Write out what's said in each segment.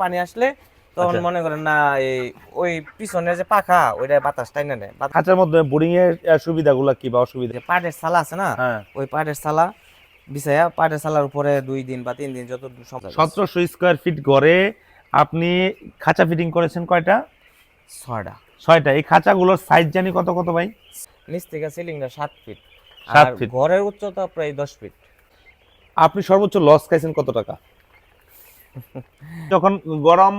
পানি আসলে তখন আচ্ছা। মনে করেন না এই ওই পিছনের যে পাখা ওইটা বাতাস টাইনা নেয়। খাঁচার মধ্যে বোর্ডিং এর সুবিধাগুলো কি বা অসুবিধা? যে পাটের ছালা আছে না, হ্যাঁ, ওই পাটের ছালা বিছাইয়া পাটের ছালার উপরে 2 দিন বা 3 দিন যত সময় 1700 স্কোয়ার ফিট গড়ে আপনি খাঁচা ফিটিং করেছেন কয়টা? 6টা। 6টা। এই খাঁচাগুলোর সাইজ জানি কত কত ভাই? নিচ থেকে সিলিংটা 7 ফিট 7 আর ফিট। ঘরের উচ্চতা প্রায় 10 ফিট। আপনি সর্বোচ্চ লস খাইছেন কত টাকা? যখন গরম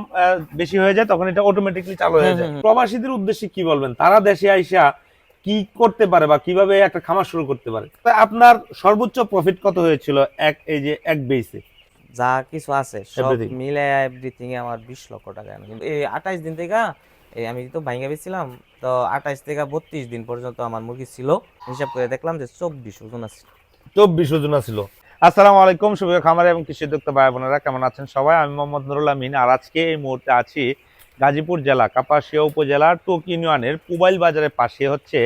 বেশি হয়ে যায় তখন এটা অটোমেটিকলি চালু হয়ে যায়। প্রবাসীদের উদ্দেশ্যে কি বলবেন? তারা দেশে আইসা কি করতে পারে বা কিভাবে একটা খামার শুরু করতে পারে? তা আপনার সর্বোচ্চ প্রফিট কত হয়েছিল এক বেসে? যা কিছু আছে সব এভরিথিং। মিলে এভরিথিং আমার 20 লক্ষ টাকা। কিন্তু এই 28 দিন থেকে এই আমি তো ভাঙ্গা বেছিলাম, তো 28 থেকে 32 দিন পর্যন্ত আমার মুরগি ছিল। হিসাব করে দেখলাম যে 24 ওজন আছে। 24 ওজনা ছিল। আসসালামু আলাইকুম সুপ্রিয় খামারি এবং কৃষি উদ্যোক্তা ভাই বোনেরা, কেমন আছেন সবাই? আমি মোহাম্মদ নুরুল আমিন। আর আজকে এই মুহূর্তে আছি গাজীপুর জেলা কাপাসিয়া উপজেলার টোক ইউনিয়নের পুবাইল বাজারের পাশে হচ্ছে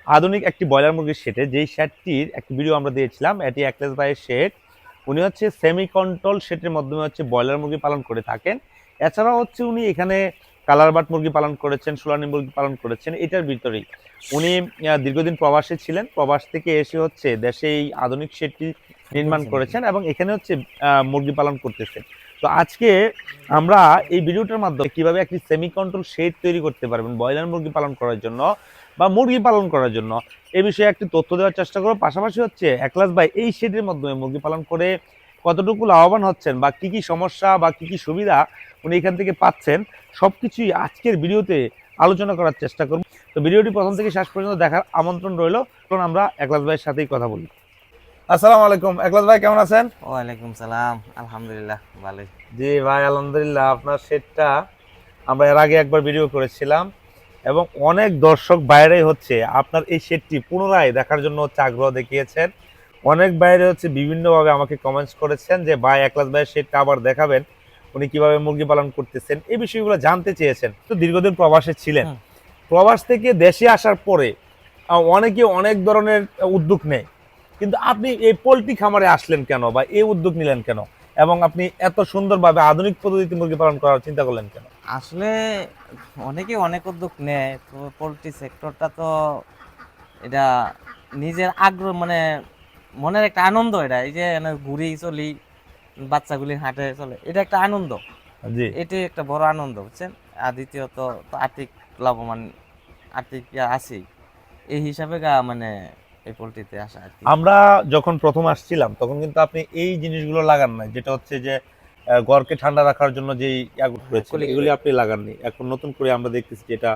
আধুনিক একটি ব্রয়লার মুরগির শেডে, যেই শেডটির একটি ভিডিও আমরা দিয়েছিলাম। এটি একলেস ভাইয়ের শেড। উনি হচ্ছে সেমি কন্ট্রোল শেডের মাধ্যমে হচ্ছে ব্রয়লার মুরগি পালন করে থাকেন। এছাড়াও হচ্ছে উনি এখানে কালার বাট মুরগি পালন করেছেন, সোলানি মুরগি পালন করেছেন। এটার ভিতরেই উনি দীর্ঘদিন প্রবাসে ছিলেন। প্রবাস থেকে এসে হচ্ছে দেশে এই আধুনিক শেডটি নির্মাণ করেছেন এবং এখানে হচ্ছে মুরগি পালন করতেছেন। তো আজকে আমরা এই ভিডিওটার মাধ্যমে কিভাবে একটি সেমি কন্ট্রোল শেড তৈরি করতে পারবেন ব্রয়লার মুরগি পালন করার জন্য বা মুরগি পালন করার জন্য, এই বিষয়ে একটি তথ্য দেওয়ার চেষ্টা করব। পাশাপাশি হচ্ছে একলাস ভাই এই শেডের মাধ্যমে মুরগি পালন করে কতটুকু লাভবান হচ্ছেন বা কি কি সমস্যা বা কি কি সুবিধা উনি এখান থেকে পাচ্ছেন, সবকিছুই আজকের ভিডিওতে আলোচনা করার চেষ্টা করব। তো ভিডিওটি প্রথম থেকে শেষ পর্যন্ত দেখার আমন্ত্রণ রইল। কারণ আমরা একলাস ভাইয়ের সাথেই কথা বলি। আসসালামু আলাইকুম, একলাস ভাই কেমন আছেন? ওয়ালাইকুম সালাম, আলহামদুলিল্লাহ ভালোই। জি ভাই, আলহামদুলিল্লাহ। আপনার শেডটা আমরা এর আগে একবার ভিডিও করেছিলাম এবং অনেক দর্শক বাইরে হচ্ছে আপনার এই শেডটি পুনরায় দেখার জন্য হচ্ছে আগ্রহ দেখিয়েছেন। অনেক বাইরে হচ্ছে বিভিন্নভাবে আমাকে কমেন্টস করেছেন যে ভাই একলাস ভাইয়ের শেডটা আবার দেখাবেন, উনি কিভাবে মুরগি পালন করতেছেন, এই বিষয়গুলো জানতে চেয়েছেন। তো দীর্ঘদিন প্রবাসে ছিলেন, প্রবাস থেকে দেশে আসার পরে অনেকে অনেক ধরনের উদ্যোগ নেয়, কিন্তু আপনি এই পোল্ট্রি খামারে আসলেন কেন বা এই উদ্যোগ নিলেন কেন এবং আপনি এত সুন্দরভাবে আধুনিক পদ্ধতিতে মুরগি পালন করার চিন্তা করলেন কেন? আসলে অনেকে অনেক উদ্যোগ নেয়, তো পোলট্রি সেক্টরটা তো এটা নিজের আগ্রহ মানে মনের একটা আনন্দ। এটা এই যে ঘুরি চলি, বাচ্চাগুলি হাঁটে চলে, এটা একটা আনন্দ। জি। এটাই একটা বড় আনন্দ, বুঝছেন। আর দ্বিতীয়ত তো আর্থিক লাভবান, আর্থিক আছেই, এই হিসাবে মানে এই পোলট্রিতে আসা আর কি। আমরা যখন প্রথম আসছিলাম তখন কিন্তু আপনি এই জিনিসগুলো লাগান নাই, যেটা হচ্ছে যে ঘরকে ঠান্ডা রাখার জন্য যেই ইয়াগুলো করেছেন এগুলি আপনি লাগাননি। এখন নতুন করে আমরা দেখতেছি যেটা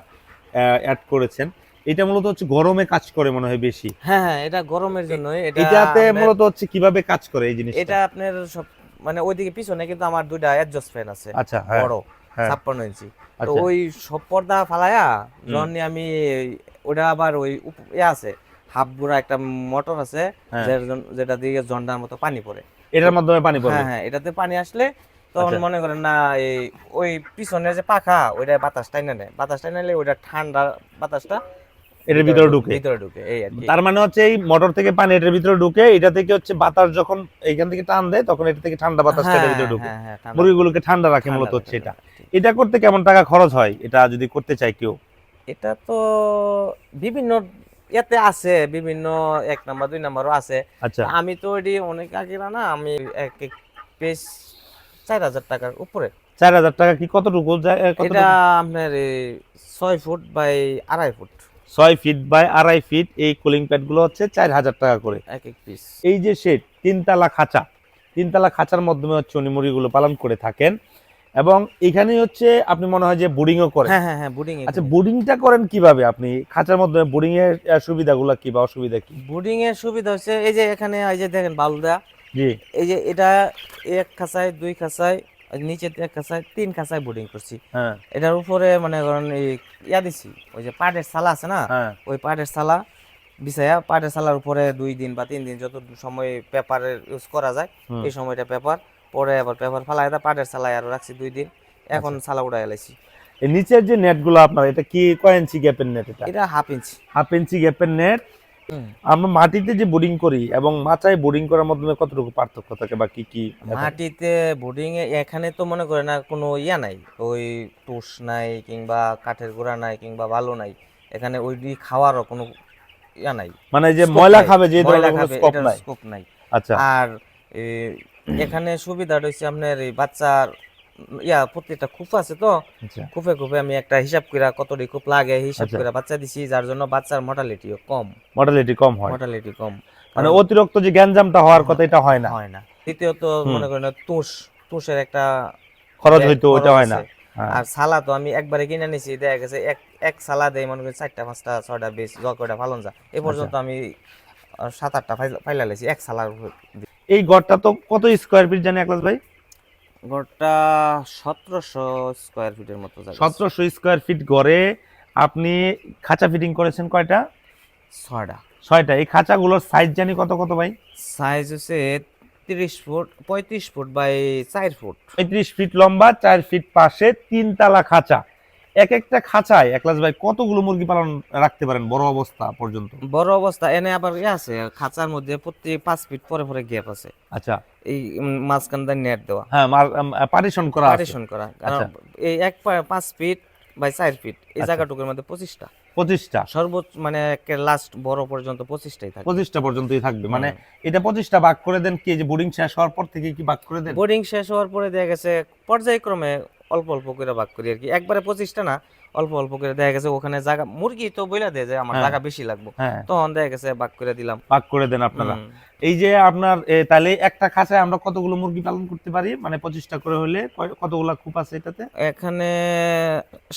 অ্যাড করেছেন, এটা মূলত হচ্ছে গরমে কাজ করে মনে হয় বেশি। হ্যাঁ হ্যাঁ, এটা গরমের জন্য। এটা এটাতে আপনার মূলত হচ্ছে কিভাবে কাজ করে এই জিনিসটা? এটা আপনার সব মানে ওইদিকে পিছনে কিন্তু আমার 2টা অ্যাডজাস্ট ফ্যান আছে, আচ্ছা, হ্যাঁ, বড় হ্যাঁ, 56 ইঞ্চি। তো আচ্ছা, ওই সব পর্দা ফালায়া হুম, যখন আমি ওটা আবার ওই আছে হাফ গুড়া একটা মোটর আছে, হ্যাঁ, যেটা দিয়ে ঝর্ণার মতো পানি পড়ে। তো এটার মাধ্যমে পানি হ্যাঁ পড়বে। হ্যাঁ, এটাতে পানি আসলে তখন আচ্ছা, মনে করেন না এই ওই পিছনের যে পাখা ওইটা বাতাস টাইনা নেয়। বাতাস টাইনা নিলে ওইটা ঠান্ডা বাতাসটা এটার ভিতরে ঢুকে। ভিতরে ঢুকে, এই আর কি। তার মানে হচ্ছে এই মোটর থেকে পানি এটার ভিতরে ঢুকে, এটা থেকে হচ্ছে বাতাস যখন এইখান থেকে টান দেয় তখন এটা থেকে ঠান্ডা বাতাসটা এটার হ্যাঁ ভিতরে ঢুকে হ্যাঁ হ্যাঁ, ঠান্ডা মুরগিগুলোকে ঠান্ডা রাখে, ঠান্ডা মূলত হচ্ছে রাখে, এটা। ঠিক। এটা করতে কেমন টাকা খরচ হয় এটা যদি করতে চায় কেউ? এটা তো বিভিন্ন ইয়াতে আছে, বিভিন্ন 1 নাম্বার 2 নাম্বারও আছে। আচ্ছা, আমি তো এটি অনেক আগে না, আমি এক এক পেজ 4,000 টাকার উপরে। 4,000 টাকা কি কতটুকু এটা কতটুকু? আপনার 6 foot by 2.5 foot 6 feet by 2.5 feet এই কুলিং প্যাড গুলো হচ্ছে 4,000 টাকা করে। এক এক পিস। এই যে শেড, তিনতলা খাঁচা, তিনতলা খাঁচার মাধ্যমে হচ্ছে উনি মুরগিগুলো পালন করে থাকেন এবং এখানে হচ্ছে আপনি মনে হয় যে বোর্ডিংও করেন। হ্যাঁ হ্যাঁ হ্যাঁ, বুডিং। আচ্ছা, এখানে বোর্ডিংটা করেন কিভাবে আপনি? খাঁচার মাধ্যমে বোর্ডিং এর সুবিধাগুলো কি বা অসুবিধা কি? বুডিং এর সুবিধা হচ্ছে এই যে এখানে এই যে দেখেন বালুদা, জি, এই যে এটা 1 খাঁচায় 2 খাঁচায়, আর নিচে 1 খাঁচায় 3 খাঁচায় বোর্ডিং করছি। হ্যাঁ, এটার উপরে মানে ধরেন এই দিছি, ওই যে পাটের ছালা আছে না, হ্যাঁ, ওই পাটের ছালা বিছাইয়া পাটের ছালার উপরে 2 দিন বা 3 দিন যত সময় পেপারের ইউজ করা যায় হুম, এই সময়টা পেপার, পরে আবার পেপার ফালাই পাটের ছালায় আরো রাখছি 2 দিন। এখন আচ্ছা। ছালা উড়াই লাইছি। এই নিচের যে নেটগুলো আপনার, এটা কি কয় ইঞ্চি গ্যাপের নেট? এটা এটা 1/2 ইঞ্চি। 1/2 ইঞ্চি গ্যাপের নেট। হুম। আমরা মাটিতে যে বোর্ডিং করি এবং মাচায় বোর্ডিং করার মাধ্যমে কতটুকু পার্থক্য থাকে বা কি কি দেখা যায়? মাটিতে বোর্ডিং এ এখানে তো মনে করেন না কোনো ইয়া নাই, ওই তুষ নাই কিংবা কাঠের গুঁড়া নাই কিংবা বালু নাই, এখানে ওইটি খাওয়ারও কোনো ইয়া নাই, মানে যে স্কোপ ময়লা নাই, খাবে যে ময়লা ধরনের কোনো খাবে স্কোপ এটার নাই। স্কোপ নাই। আচ্ছা আর এ, এখানে সুবিধাটা হচ্ছে আপনার এই বাচ্চার ইয়া প্রত্যেকটা খুপ আছে তো, আচ্ছা খুপে খুপে আমি একটা হিসাব করে কতটি খুপ লাগে হিসাব আচ্ছা, করে বাচ্চা দিছি, যার জন্য বাচ্চার মর্টালিটিও কম। মর্টালিটি কম হয়, মর্টালিটি কম, মানে কারণ অতিরিক্ত যে গ্যাঞ্জামটা হওয়ার কথা এটা হয় না। হয় না। দ্বিতীয়ত হুম, মনে করেন তুষের একটা খরচ হইতো ওইটা খরচ হয় না। আছে। হ্যাঁ আর সালা তো আমি একবারে কিনে নিছি, দেখা গেছে এক এক সালা দেয় মনে করেন 4টা 5টা 6টা বেশ কয়টা ফালন যা এ আচ্ছা, পর্যন্ত আমি 7-8টা ফাইলা লাইছি এক সালার এই গড়টা তো কত স্কোয়ার ফিট জানি একলাস ভাই? ঘরটা 1700 স্কোয়ার ফিটের মতো জায়গা আছে। 1700 স্কোয়ার ফিট গড়ে আপনি খাঁচা ফিটিং করেছেন কয়টা? 6টা। 6টা। এই খাঁচাগুলোর সাইজ জানি কত কত ভাই? সাইজ হচ্ছে 30 foot 35 foot by 4 foot. 35 feet লম্বা, 4 ফিট পাশে, 3 তালা খাঁচা। এক একটা খাঁচায় একলাস ভাই কতগুলো মুরগি পালন রাখতে পারেন বড় অবস্থা পর্যন্ত? বড় অবস্থা এনে আবার ইয়ে আছে, খাঁচার মধ্যে প্রতি 5 ফিট পরে পরে গ্যাপ আছে, আচ্ছা, এই মাঝখান দিয়ে নেট দেওয়া, হ্যাঁ পার্টিশন করা আছে। পার্টিশন করা, কারণ আচ্ছা এই 5 ফিট বাই 4 ফিট এই আচ্ছা, জায়গাটুকুর মধ্যে 25টা 25টা, সর্বোচ্চ, মানে লাস্ট বড় পর্যন্ত 25টাই থাকে। 25টা পর্যন্তই থাকবে, মানে হুম। এটা 25টা ভাগ করে দেন কি, যে বোর্ডিং শেষ হওয়ার পর থেকে কি ভাগ করে দেন? বোর্ডিং শেষ হওয়ার পরে দেখা গেছে পর্যায়ক্রমে অল্প অল্প করে ভাগ করি আর কি, একবারে 25টা না, অল্প অল্প করে দেখা গেছে ওখানে জায়গা মুরগি তো বইলা দেয় যে আমার হ্যাঁ জায়গা বেশি লাগবে, হ্যাঁ, তখন দেখা গেছে ভাগ করে দিলাম। ভাগ করে দেন আপনারা। হুম। এই যে আপনার তাহলে একটা খাঁচায় আমরা কতগুলো মুরগি পালন করতে পারি, মানে 25টা করে হলে কতগুলা কূপ আছে এটাতে? এখানে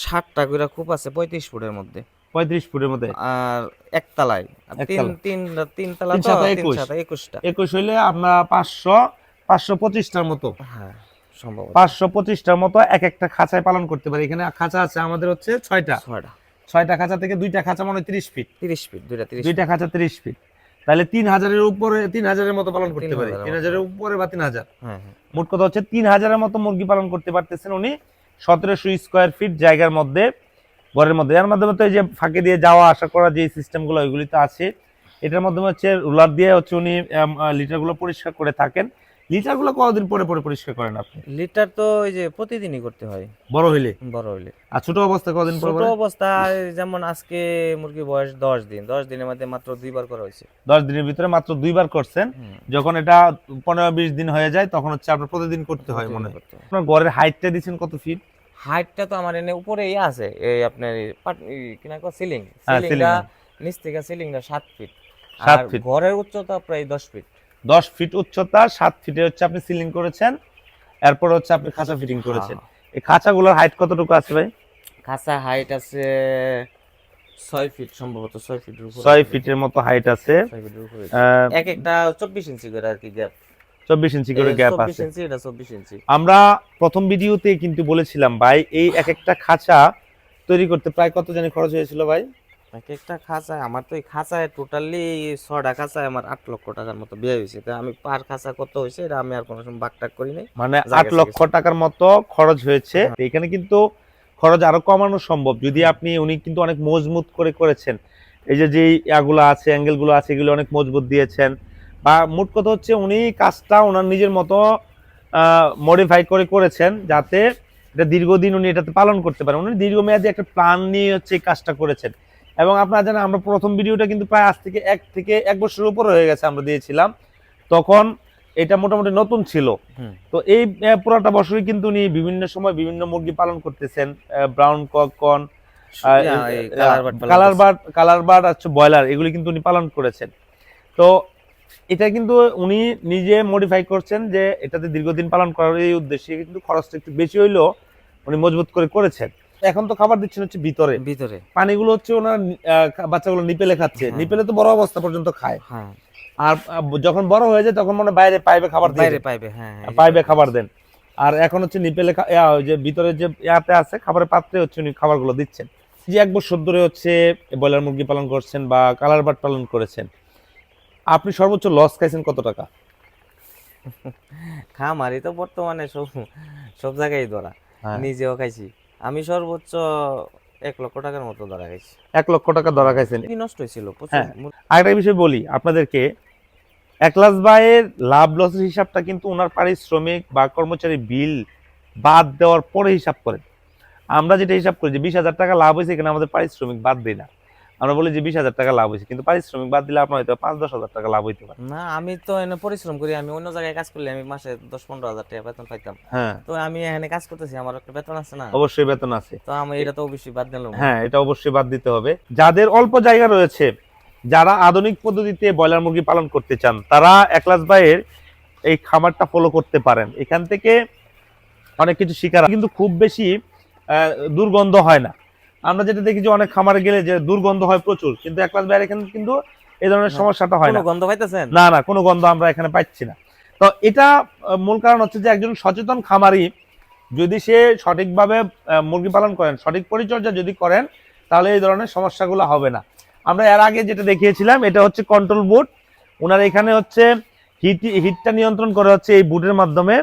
60টা করে কূপ আছে 35 ফুটের মধ্যে, 35 ফুটের মধ্যে আর একতলায়, আর তিন একতলা, তিন তিন তলা 3 তো, সাথে 3 21, সাথে 21টা। 21 হইলে আমরা 525টার মতো, হ্যাঁ সম্ভবত 525টার মতো এক একটা খাঁচায় পালন করতে পারি। এখানে খাঁচা আছে আমাদের হচ্ছে 6টা, 6টা। 6টা খাঁচা থেকে 2টা খাঁচা মানে 30 ফিট, 30 ফিট, দুইটা 30 2টা ফিট। খাঁচা 30 ফিট, তাহলে 3000-এর উপরে, 3000-এর মতো পালন করতে পারি, 3000-এর মতো। 3000-এর উপরে বা 3000, হ্যাঁ হ্যাঁ। মোট কথা হচ্ছে 3000-এর মতো মুরগি পালন করতে পারতেছেন উনি 1700 স্কোয়ার ফিট জায়গার মধ্যে, ঘরের মধ্যে। এর মাধ্যমে তো এই যে ফাঁকে দিয়ে যাওয়া আসা করা যে সিস্টেমগুলো ওইগুলি তো আছে। এটার মাধ্যমে হচ্ছে রুলার দিয়ে হচ্ছে উনি লিটারগুলো পরিষ্কার করে থাকেন। লিটারগুলো কতদিন পরে পরে পরিষ্কার করেন আপনি লিটার তো ওই যে প্রতিদিনই করতে হয় বড় হইলে? বড় হইলে। আর ছোট অবস্থায় কতদিন পরে ছোট পরে? অবস্থায় যেমন আজকে মুরগির বয়স 10 দিন, 10 দিনের মধ্যে মাত্র 2বার করা হয়েছে। 10 দিনের ভিতরে মাত্র 2বার করছেন। হুম। যখন এটা 15-20 দিন হয়ে যায় তখন হচ্ছে আপনার প্রতিদিন করতে হয় মনে হয়। আপনার ঘরের হাইটটা দিচ্ছেন কত ফিট? হাইটটা তো আমার এনে উপরে ইয়ে আছে, এই আপনার কিনা সিলিং, হ্যাঁ সিলিংটা সিলিং নিচ থেকে সিলিংটা 7 ফিট, 7 আর ফিট, ঘরের উচ্চতা প্রায় 10 ফিট। 10 ফিট উচ্চতা, 7 ফিটে হচ্ছে আপনি সিলিং করেছেন, এরপর হচ্ছে আপনি খাঁচা ফিটিং করেছেন। হ্যাঁ। এই খাঁচাগুলোর হাইট কতটুকু আছে ভাই? খাঁচা হাইট আছে 6 ফিট, সম্ভবত 6 ফিটের উপরে। 6 ফিটের মতো হাইট আছে। 6 ফিটের উপরে। আহ, এক একটা 24 ইঞ্চি করে আর কি গ্যাপ। 24 ইঞ্চি করে গ্যাপ 24 আছে। ইঞ্চি, এটা 24 ইঞ্চি। আমরা প্রথম ভিডিওতে কিন্তু বলেছিলাম ভাই এই এক একটা খাঁচা তৈরি করতে প্রায় কত জানি খরচ হয়েছিল ভাই? এক একটা খাঁচায় আমার তো এই খাঁচায় টোটালি 6টা খাঁচায় আমার 8 লক্ষ টাকার মতো ব্যয় হয়েছে। তা আমি পার খাঁচা কত হয়েছে এটা আমি আর কোনো সময় বাগটাগ করি নাই। মানে যা 8 গেছে লক্ষ গেছে। টাকার মতো খরচ হয়েছে। হ্যাঁ। এখানে কিন্তু খরচ আরো কমানো সম্ভব যদি আপনি, উনি কিন্তু অনেক মজবুত করে করেছেন। এই যে যে ইয়াগুলো আছে, অ্যাঙ্গেলগুলো আছে, এগুলো অনেক মজবুত দিয়েছেন। বা মোট কথা হচ্ছে উনি কাজটা ওনার নিজের মতো মডিফাই করে করেছেন যাতে এটা দীর্ঘদিন উনি এটাতে পালন করতে পারেন। উনি দীর্ঘমেয়াদী একটা প্ল্যান নিয়ে হচ্ছে এই কাজটা করেছেন। এবং আপনারা জানেন আমরা প্রথম ভিডিওটা কিন্তু প্রায় আজ থেকে 1 বছরের উপর হয়ে গেছে আমরা দিয়েছিলাম, তখন এটা মোটামুটি নতুন ছিল। হুম। তো এই পুরোটা বছরই কিন্তু উনি বিভিন্ন সময় বিভিন্ন মুরগি পালন করতেছেন, ব্রাউন কক কর্ন, এই কালার কালার বার্ড আছে, ব্রয়লার, এগুলি কিন্তু উনি পালন করেছেন। তো এটা কিন্তু উনি নিজে মডিফাই করছেন যে এটাতে দীর্ঘদিন পালন করার এই উদ্দেশ্যে কিন্তু খরচটা একটু বেশি হইলেও উনি মজবুত করে করেছেন। এখন তো খাবার দিচ্ছেন হচ্ছে ভিতরে, ভিতরে। পানিগুলো হচ্ছে ওনার বাচ্চাগুলো নিপেলে খাচ্ছে, হ্যাঁ। নিপেলে তো বড় অবস্থা পর্যন্ত খায়। হ্যাঁ। আর যখন বড় হয়ে যায় তখন মনে হয় বাইরে পাইপে খাবার দিয়ে বাইরে দেন। পাইবে, হ্যাঁ হ্যাঁ। পাইপে খাবার দেন। আর এখন হচ্ছে নিপেলে ওই যে ভিতরে যে ইয়াতে আছে খাবারের পাত্রে হচ্ছে উনি খাবারগুলো দিচ্ছেন। যে 1 বছর ধরে হচ্ছে ব্রয়লার মুরগি পালন করছেন বা কালার বার্ড পালন করেছেন, আপনি সর্বোচ্চ লস খাইছেন কত টাকা? খামারি তো বর্তমানে সব সব জায়গায় ধরা, হ্যাঁ নিজেও খাইছি। আমি সর্বোচ্চ 1 লক্ষ টাকার মতো ধরা গেছে। 1 লক্ষ টাকা ধরা খাইছেন। কি নষ্ট হয়েছিল প্রচুর। হ্যাঁ, আরেকটা বিষয় বলি আপনাদেরকে, একলাস ভাইয়ের লাভ লসের হিসাবটা কিন্তু ওনার পারিশ্রমিক বা কর্মচারী বিল বাদ দেওয়ার পরে হিসাব করেন। আমরা যেটা হিসাব করি যে 20,000 টাকা লাভ হয়েছে, এখানে আমাদের পারিশ্রমিক বাদ দিই না, আমরা বলি যে 20,000 টাকা লাভ হয়েছে, কিন্তু পারিশ্রমিক বাদ দিলে আপনার হয়তো 5-10 হাজার টাকা লাভ হইতে পারে। না, আমি তো এনে পরিশ্রম করি, আমি অন্য জায়গায় কাজ করলে আমি মাসে 10-15 হাজার টাকা বেতন পাইতাম। হ্যাঁ, তো আমি এখানে কাজ করতেছি, আমার একটা বেতন আছে না, অবশ্যই বেতন আছে। তো আমি এটা তো অবশ্যই বাদ দিলাম। হ্যাঁ, এটা অবশ্যই বাদ দিতে হবে। যাদের অল্প জায়গা রয়েছে, যারা আধুনিক পদ্ধতিতে ব্রয়লার মুরগি পালন করতে চান, তারা একলাস ভাইয়ের এই খামারটা ফলো করতে পারেন। এখান থেকে অনেক কিছু শিকার, কিন্তু খুব বেশি দুর্গন্ধ হয় না। আমরা যেটা দেখি যে অনেক খামারে গেলে যে দুর্গন্ধ হয় প্রচুর, কিন্তু একলাস ভাইয়ের এখানে কিন্তু এই ধরনের সমস্যাটা হয় না। কোনো গন্ধ পাইতেছেন? না না, কোনো গন্ধ আমরা এখানে পাচ্ছি না। তো এটা মূল কারণ হচ্ছে যে একজন সচেতন খামারি যদি সে সঠিকভাবে মুরগি পালন করেন, সঠিক পরিচর্যা যদি করেন, তাহলে এই ধরনের সমস্যাগুলো হবে না। আমরা এর আগে যেটা দেখিয়েছিলাম, এটা হচ্ছে কন্ট্রোল বুট। ওনার এখানে হচ্ছে হিটটা নিয়ন্ত্রণ করা হচ্ছে এই বুটের মাধ্যমে।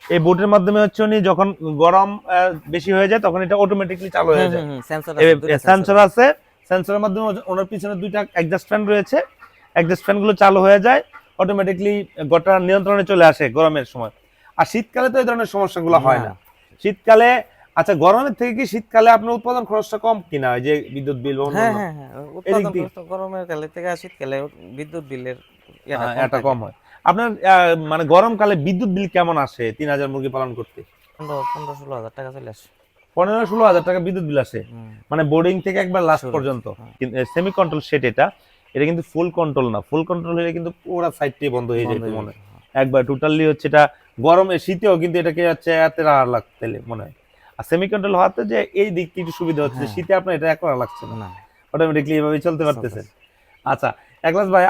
এই বুটের মাধ্যমে হচ্ছে উনি যখন গরম বেশি হয়ে যায়, তখন এটা অটোমেটিকলি চালু হয়ে যায়। সেন্সর আছে, সেন্সরের মাধ্যমে ওনার পিছনে 2টা অ্যাডজাস্ট ফ্যান রয়েছে, অ্যাডজাস্ট ফ্যানগুলো চালু হয়ে যায়, অটোমেটিকলি গোটা নিয়ন্ত্রণে চলে আসে গরমের সময়। আর শীতকালে তো এই ধরনের সমস্যাগুলো হয় না। শীতকালে, আচ্ছা, গরমের থেকে কি শীতকালে আপনার উৎপাদন খরচটা কম কিনা, এই যে বিদ্যুৎ বিল? হ্যাঁ হ্যাঁ হ্যাঁ, উৎপাদন খরচ গরমের কালে থেকে শীতকালে বিদ্যুৎ বিলের এটা কম হয়। আপনার মানে গরমকালে বিদ্যুৎ বিল কেমন আসে 3000 মুরগি পালন করতে? 15-16 হাজার টাকা চলে আসে। 15-16 হাজার টাকা বিদ্যুৎ বিল আসে, মানে বোর্ডিং থেকে একবার লাস্ট পর্যন্ত। সেমি কন্ট্রোল সেট, এটা কিন্তু ফুল কন্ট্রোল না। ফুল কন্ট্রোল হলে কিন্তু পুরো সাইডটাই বন্ধ হয়ে যেত মনে হয় একবার টোটালি। হচ্ছে এটা গরমে শীতেও কিন্তু এটাকে হচ্ছে এত রাহার লাগতে মনে হয়। আর সেমি কন্ট্রোল হওয়াতে যে এই দিকটি একটু সুবিধা হচ্ছে, শীতে আপনার এটা এক করা লাগছে না, অটোমেটিকলি এভাবে চলতে পারতেছেন। আচ্ছা একলাস ভাই,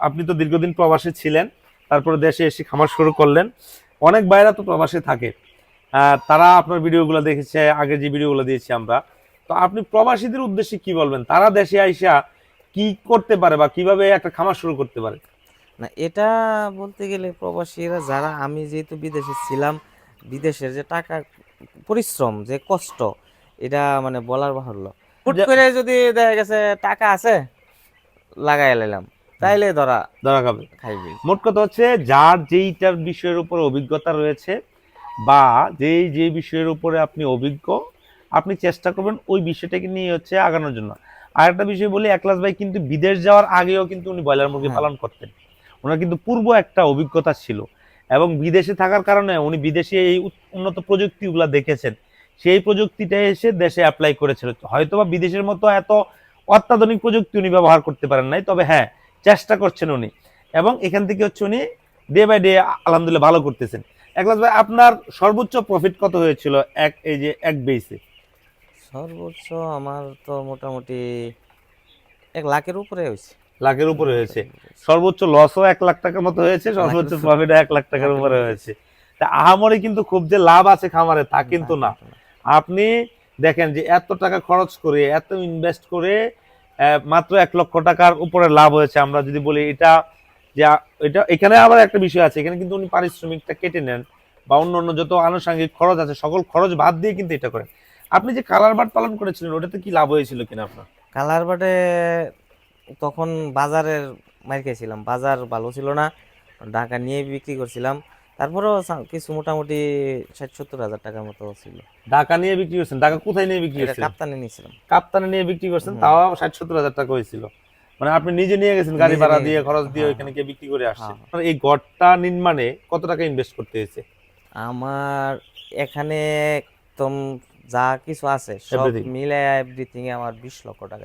আপনি তো দীর্ঘদিন প্রবাসী ছিলেন, তারপরে দেশে এসে খামার শুরু করলেন। অনেক ভাইরা তো প্রবাসে থাকে, তারা আপনার ভিডিওগুলো দেখেছে, আগে যে ভিডিওগুলো দিয়েছি আমরা। তো আপনি প্রবাসীদের উদ্দেশ্যে কি বলবেন? তারা দেশে আইসা কি করতে পারে বা কিভাবে একটা খামার শুরু করতে পারে? না, এটা বলতে গেলে প্রবাসীরা যারা, আমি যেহেতু বিদেশে ছিলাম, বিদেশের যে টাকা পরিশ্রম, যে কষ্ট, এটা মানে বলার বাহুল্য। হুট করে যদি দেখা গেছে টাকা আছে লাগাই লাইলাম, তাইলে ধরা খাইবে। মোট কথা হচ্ছে, যার যেইটার বিষয়ের উপর অভিজ্ঞতা রয়েছে বা যে বিষয়ের উপরে আপনি অভিজ্ঞ, আপনি চেষ্টা করবেন ওই বিষয়টাকে নিয়ে হচ্ছে আগানোর জন্য। আর একটা বিষয় বলি, একলাস ভাই কিন্তু বিদেশ যাওয়ার আগেও কিন্তু উনি ব্রয়লার মুরগি পালন করতেন। ওনার কিন্তু পূর্ব একটা অভিজ্ঞতা ছিল, এবং বিদেশে থাকার কারণে উনি বিদেশে এই উন্নত প্রযুক্তিগুলো দেখেছেন, সেই প্রযুক্তিটা এসে দেশে অ্যাপ্লাই করেছিল। হয়তোবা বিদেশের মতো এত অত্যাধুনিক প্রযুক্তি উনি ব্যবহার করতে পারেন নাই, তবে হ্যাঁ চেষ্টা করছেন উনি, এবং এখান থেকে হচ্ছে উনি ডে বাই ডে আলহামদুলিল্লাহ ভালো করতেছেন। একলাস ভাই, আপনার সর্বোচ্চ প্রফিট কত হয়েছিল এই যে এক বেসে? সর্বোচ্চ আমার তো মোটামুটি 1 লাখের উপরে হয়েছে। লাখের উপরে হয়েছে। সর্বোচ্চ লসও 1 লাখ টাকার মতো হয়েছে, সর্বোচ্চ প্রফিট 1 লাখ টাকার উপরে হয়েছে। তা আহামরি কিন্তু খুব যে লাভ আছে খামারে তা কিন্তু না। আপনি দেখেন যে এত টাকা খরচ করে, এত ইনভেস্ট করে মাত্র 1 লক্ষ টাকার উপরে লাভ হয়েছে। আমরা যদি বলি এটা এখানে আবার একটা বিষয় আছে, এখানে কিন্তু উনি পারিশ্রমিকটা কেটে নেন বা অন্য যত আনুষঙ্গিক খরচ আছে সকল খরচ বাদ দিয়ে কিন্তু এটা করেন। আপনি যে কালার বার্ড পালন করেছিলেন, ওটাতে কি লাভ হয়েছিল কিনা আপনার? কালার বার্ডে তখন বাজারের মার খেয়েছিলাম, বাজার ভালো ছিল না, ঢাকা নিয়ে বিক্রি করছিলাম। তারপরেও কিছু মোটামুটি 60-70 হাজার টাকার মতো ছিল। ঢাকা নিয়ে বিক্রি করছেন? ঢাকা কোথায় নিয়ে বিক্রি করছেন? কাপ্তানে নিয়েছিলাম। কাপ্তানে নিয়ে বিক্রি করছেন, তাও 60-70 হাজার টাকা হয়েছিল। মানে আপনি নিজে নিয়ে গেছেন, গাড়ি ভাড়া দিয়ে, খরচ দিয়ে ওইখানে গিয়ে বিক্রি করে আসছেন। এই ঘরটা নির্মাণে কত টাকা ইনভেস্ট করতে হয়েছে? আমার এখানে একদম যা কিছু আছে সব মিলে এভরিথিং আমার 20 লক্ষ টাকা,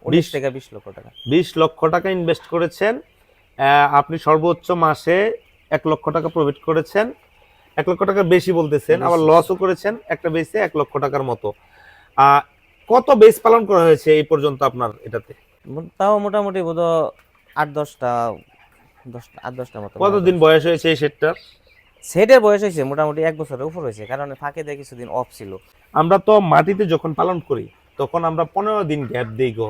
19 থেকে 20 লক্ষ টাকা। 20 লক্ষ টাকা ইনভেস্ট করেছেন। আপনি সর্বোচ্চ মাসে 1 লক্ষ টাকা প্রফিট করেছেন। 1 লক্ষ টাকা বেশি বলতেছেন, আবার লসও করেছেন একটা বেসে 1 লক্ষ টাকার মতো। কত বেস পালন করা হয়েছে এই পর্যন্ত আপনার এটাতে? তাও মোটামুটি বোধহয় 8-10টা মতো। কতদিন বয়স হয়েছে এই সেটটার? সেটের বয়স হয়েছে মোটামুটি 1 বছরের উপর হয়েছে, কারণ ফাঁকে দিয়ে কিছুদিন অফ ছিল। আমরা তো মাটিতে যখন পালন করি তখন আমরা 15 দিন গ্যাপ দিই গো,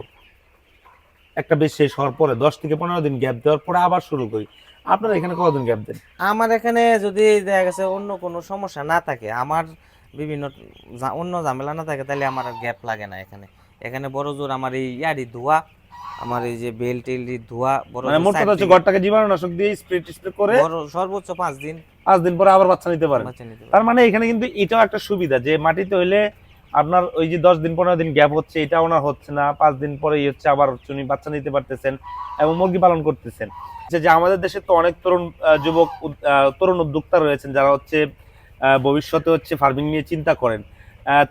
একটা বেশ শেষ হওয়ার পরে 10 থেকে 15 দিন গ্যাপ দেওয়ার পরে আবার শুরু করি। আপনারা এখানে কতদিন গ্যাপ দেন? আমার এখানে যদি দেখা গেছে অন্য কোনো সমস্যা না থাকে, আমার বিভিন্ন অন্য ঝামেলা না থাকে তাহলে আমার আর গ্যাপ লাগে না এখানে। এখানে বড় জোর আমার এই ইয়ারি ধোয়া, আমার এই যে বেল টেল ধোয়া বড় মানে জোর মোট 4 কথা হচ্ছে দিন, ঘরটাকে জীবাণুনাশক দিয়ে স্প্রে করে বড় সর্বোচ্চ 5 দিন 5 দিন পরে আবার বাচ্চা নিতে পারেন। বাচ্চা নিতে তার পারবে। মানে এখানে কিন্তু এটাও একটা সুবিধা যে মাটিতে হইলে আপনার ওই যে 10 দিন 15 দিন গ্যাপ হচ্ছে, এটা ওনার হচ্ছে না, 5 দিন পরে হচ্ছে আবার উনি বাচ্চা নিতে পারতেছেন এবং মুরগি পালন করতেছেন। যে আমাদের দেশে তো অনেক তরুণ যুবক তরুণ উদ্যোক্তা রয়েছেন যারা হচ্ছে ভবিষ্যতে হচ্ছে ফার্মিং নিয়ে চিন্তা করেন।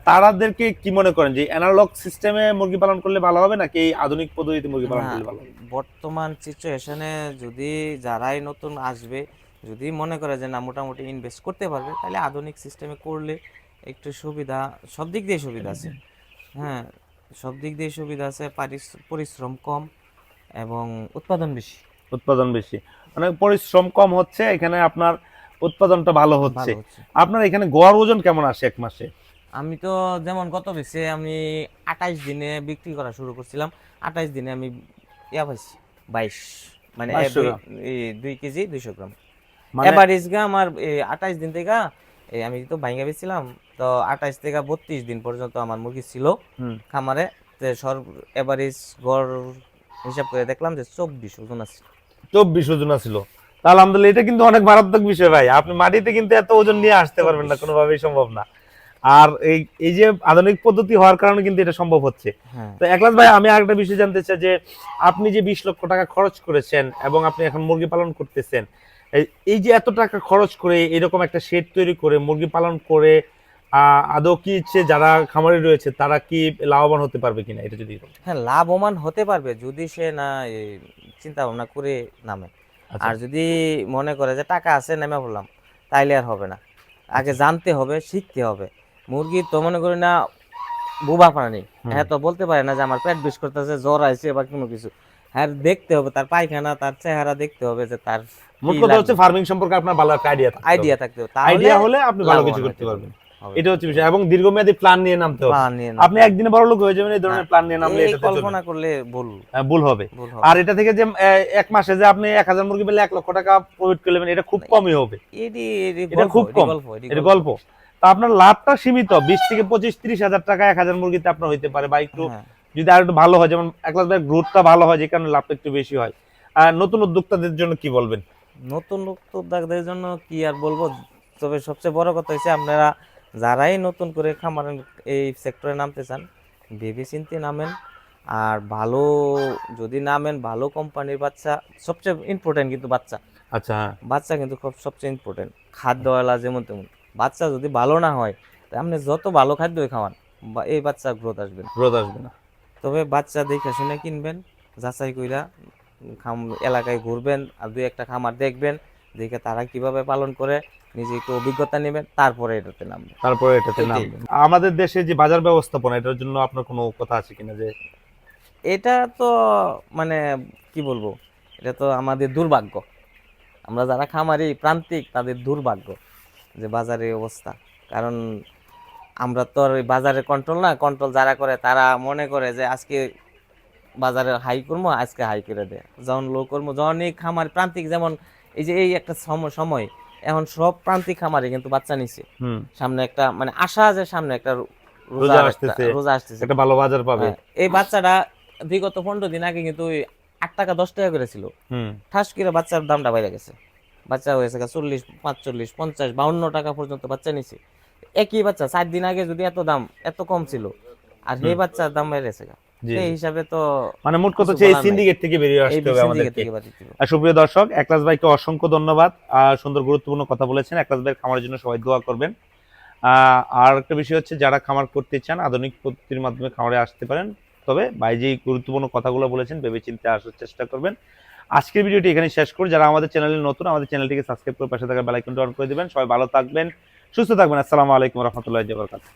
তারাদেরকে কি মনে করেন যে অ্যানালগ সিস্টেমে মুরগি পালন করলে ভালো হবে নাকি এই আধুনিক পদ্ধতিতে মুরগি পালন না, করলে ভালো হবে? বর্তমান সিচুয়েশনে যদি যারাই নতুন আসবে, যদি মনে করে যে না মোটামুটি ইনভেস্ট করতে পারবে, তাহলে আধুনিক সিস্টেমে করলে একটু সুবিধা, সব দিক দিয়ে সুবিধা আছে। হ্যাঁ, সব দিক দিয়ে সুবিধা আছে, পরিশ্রম কম এবং উৎপাদন বেশি। উৎপাদন বেশি, মানে পরিশ্রম কম হচ্ছে, এখানে আপনার উৎপাদনটা ভালো হচ্ছে। ভালো হচ্ছে। আপনার এখানে গড় ওজন কেমন আসে এক মাসে? আমি তো যেমন গত বেচে আমি 28 দিনে বিক্রি করা শুরু করছিলাম, 28 দিনে আমি ইয়া পাইছি 22, মানে 2200 গ্রাম। 2 কেজি 200 গ্রাম মানে এভারেজ গা আমার 28 দিন থেকে আমি তো ভাঙ্গা বেচছিলাম, তো 28 থেকে 32 দিন পর্যন্ত আমার মুরগি ছিল হুম, খামারে। তো এভারেজ গড় হিসাব করে দেখলাম যে 24 ওজন আছে। 24 ওজন ছিল। তা আলহামদুলিল্লাহ, এটা কিন্তু অনেক মারাত্মক বিষয় ভাই। আপনি মাটিতে কিন্তু এত ওজন নিয়ে আসতে পারবেন না, 24। কোনোভাবেই সম্ভব না। আর এই এই যে আধুনিক পদ্ধতি হওয়ার কারণে কিন্তু এটা সম্ভব হচ্ছে। হ্যাঁ, তো একলাস ভাই, আমি আরেকটা বিষয় জানতে চাই যে আপনি যে 20 লক্ষ টাকা খরচ করেছেন এবং আপনি এখন মুরগি পালন করতেছেন, এই যে এত টাকা খরচ করে এরকম একটা শেড তৈরি করে মুরগি পালন করে আদৌ কি ইচ্ছে যারা খামারি রয়েছে তারা কি লাভবান হতে পারবে কিনা, এটা যদি বলেন। হ্যাঁ লাভবান হতে পারবে যদি সে না চিন্তা ভাবনা করে নামে। আচ্ছা, আর যদি মনে করে যে টাকা আছে নেমে পড়লাম, তাইলে আর হবে না। আগে আচ্ছা। জানতে হবে, শিখতে হবে। মুরগি তো মনে করি না বোবা প্রাণী, হুম। হ্যাঁ তো বলতে পারে না যে আমার পেট বিষ করতেছে, জ্বর আইছে বা কোনো কিছু। হ্যাঁ দেখতে হবে তার পায়খানা, তার চেহারা দেখতে হবে যে তার মোট কি কথা হচ্ছে লাগবে, ফার্মিং সম্পর্কে আপনার ভালো একটা আইডিয়া থাকতে হবে। আইডিয়া থাকতে হবে, তাহলে আইডিয়া হলে আপনি ভালো কিছু লাভবান করতে হতে পারবেন। হবে। এটা হচ্ছে বিষয়, এবং দীর্ঘমেয়াদী প্ল্যান নিয়ে নামতে হবে। প্ল্যান নিয়ে আপনি নামতে একদিনে বড় লোক হয়ে যাবেন এই হবে। না, ধরনের প্ল্যান নিয়ে নামলে এই এটাতে চলবে কল্পনা না। করলে ভুল ভুল হবে। ভুল হবে। আর এটা থেকে যে এক মাসে যে আপনি 1000 মুরগি পেলে 1 লক্ষ টাকা প্রফিট করে নেবেন, এটা খুব কমই হবে। এটা খুব কম, এটা গল্প। তা আপনার লাভটা সীমিত, 20 থেকে 25 30 হাজার টাকা 1000 মুরগিতে আপনার হইতে পারে, বা একটু হ্যাঁ, যদি আর একটু ভালো হয়, যেমন একলাস ভাই গ্রোথটা ভালো হয় যে কারণে লাভটা একটু বেশি হয়। আর নতুন উদ্যোক্তাদের জন্য কি বলবেন? নতুন উদ্যোক্তাদের জন্য কি আর বলবো, তবে সবচেয়ে বড় কথা হচ্ছে আপনারা যারাই নতুন করে খামার এই সেক্টরে নামতে চান, ভেবে চিন্তে নামেন। আর ভালো যদি নামেন, ভালো কোম্পানির বাচ্চা সবচেয়ে ইম্পর্টেন্ট, কিন্তু বাচ্চা আচ্ছা, হ্যাঁ, বাচ্চা কিন্তু খুব সবচেয়ে ইম্পর্টেন্ট। খাদ্যওয়ালা যেমন তেমন, বাচ্চা যদি ভালো না হয়, তা আপনি যত ভালো খাদ্যই খাওয়ান এই বাচ্চা গ্রোথ আসবে না। গ্রোথ আসবে না। তবে বাচ্চা দেখে শুনে কিনবেন, যাচাই কইরা এলাকায় ঘুরবেন আর 2-1টা খামার দেখবেন, দেখে তারা কিভাবে পালন করে নিজে একটু অভিজ্ঞতা নেবেন, তারপরে এটাতে নামবেন। তারপরে এটাতে এটাই। নামবেন। আমাদের দেশে যে বাজার ব্যবস্থাপনা, এটার জন্য আপনার কোনো কথা আছে কিনা যে এটা তো মানে কি বলবো, এটা তো আমাদের দুর্ভাগ্য। আমরা যারা খামারি প্রান্তিক তাদের দুর্ভাগ্য যে বাজারের অবস্থা। কারণ আমরা তো আর ওই বাজারের কন্ট্রোল না, কন্ট্রোল যারা করে তারা মনে করে যে আজকে বাজারে হাই করবো, আজকে হাই করে দেয়, যখন লো করবো, যখন এই খামার প্রান্তিক, যেমন এই যে এই একটা সময় এখন সব প্রান্তিক খামারে কিন্তু বাচ্চা নিছে। হুম, সামনে একটা মানে আশা যে সামনে একটা রোজা আসতেছে, রোজা আসতেছে, একটা ভালো বাজার পাবে। হ্যাঁ, এই বাচ্চাটা বিগত 15 দিন আগে কিন্তু ওই 8 টাকা 10 টাকা করে ছিল, হুম, ঠাস করে বাচ্চার দামটা বাইরে গেছে। বাচ্চা হয়েছে 40 45 50 52 টাকা পর্যন্ত বাচ্চা নিছে। একই বাচ্চা 4 দিন আগে যদি এত দাম এত কম ছিল, আর এই বাচ্চার দাম বেড়ে গেছে। জি, এই হিসাবে তো মানে মোট কথা কিছু হচ্ছে এই বলার নাই। সিন্ডিকেট থেকে বেরিয়ে এই আসতে হবে সিন্ডিকেট আমাদেরকে। থেকে বাদ দিতে হবে। আর সুপ্রিয় দর্শক, একলাস ভাইকে অসংখ্য ধন্যবাদ। সুন্দর গুরুত্বপূর্ণ কথা বলেছেন। একলাস ভাইয়ের খামারের জন্য সবাই দোয়া করবেন। আর একটা বিষয় হচ্ছে, যারা খামার করতে চান আধুনিক পদ্ধতির মাধ্যমে খামারে আসতে পারেন। তবে ভাই যে গুরুত্বপূর্ণ কথাগুলো বলেছেন ভেবে চিন্তে আসার চেষ্টা করবেন। আজকের ভিডিওটি এখানে শেষ করি। যারা আমাদের চ্যানেলে নতুন, আমাদের চ্যানেলটিকে সাবস্ক্রাইব করে পাশে থাকা বেল আইকনটি অন করে দিবেন। সবাই ভালো থাকবেন, সুস্থ থাকবেন। আসসালামু আলাইকুম ওয়া রাহমাতুল্লাহি ওয়া বারাকাতুহু।